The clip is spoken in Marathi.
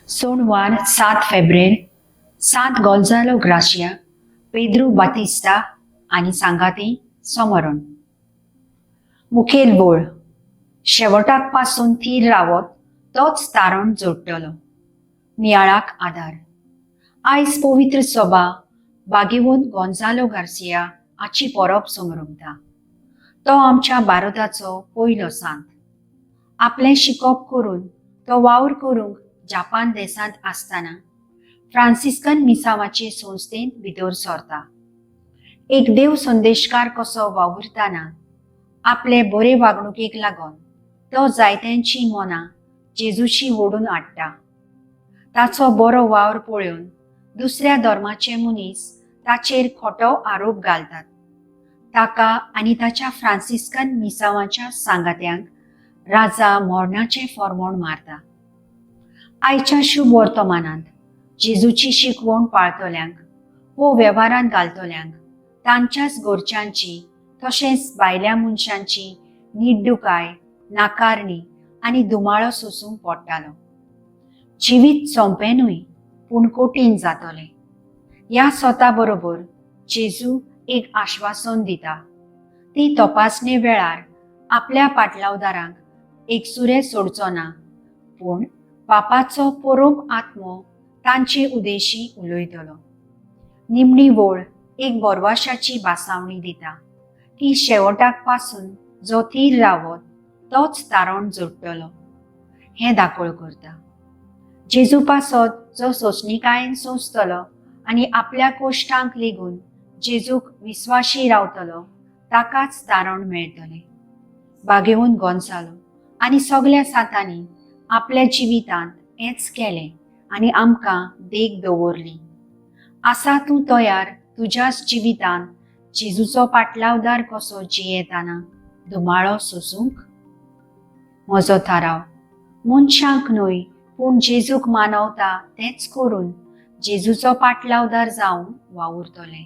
Son Juan 7 फेब्रेर, Sant Gonzalo Gracia, Pedro Batista आणि सांगाती समरण. मुखेल बोळ. शेवटाक पासून थीर रावत तोच तारण जोडटलो. नियाळाक आधार. आयज पवित्र सभा बागेवंत गोंजालो गार्सिया हाची परब समरमता. तो आमच्या भारताचो पयलो सांत. आपले शिकोप करून तो वावर करूंक जापान देशांत आसतना फ्रांसिस्कन मिसावाचे संस्थेंत भितर सरता. एक देव संदेशकार कसो वावुरतना आपले बरे वागणुकेक लागून तो जायत्यांची मनां जेजूची ओडून हाडटा. ताचो बरो वावर पळोवन दुसऱ्या धर्माचे मनीस ताचेर खोटो आरोप घालतात. ताका आनी ताच्या फ्रांसिस्कन मिसावाच्या सांगात्यांक राजा मोर्नाचे फर्मोण मारता. आयच्या शुभ वर्तमानांत जेजूची शिकवण पाळतल्यांक वो वेव्हारांत घालतल्यांक तांच्याच घरच्यांची तशेंच भायल्या मनशांची निड्डुकाय, नाकारणी आनी दुमाळो सोसूंक पडटालो. जिवीत सोंपेनूय पूण कठीण जातलें. ह्या स्वता बरोबर जेजू एक आश्वासन दिता. ती तपासणे वेळार आपल्या पाटलावदारांक एकसुरे सोडचो ना, पूण पापाचो परोप आत्मो तांचे उदेशी उलयतलो. निमणी वोळ एक बोरवाशाची बासावणी दिता की शेवटाक पासून जो थीर रावत तोच तारण जोडटलो हें दाखोळ करता. जेजू पासत जो सोंसणिकायेन सोंसतलो आनी आपल्या कोश्टांक लेगून जेजूक विस्वाशी रावतलो ताकाच तारण मेळटलें. बागेवंत गोंजालो आनी सगल्या सांतांनी आपल्या जिवितांत हेंच केलें आनी आमकां देख दवरली. आसा तूं तयार तुज्याच जिवितांत जेजूचो पाटलावदार कसो जियेताना दुमाळो सोसूंक? म्हजो थाराव. मनशांक न्हय पूण जेजूक मानवता तेंच करून जेजूचो पाटलावदार जावन वावुरतलें.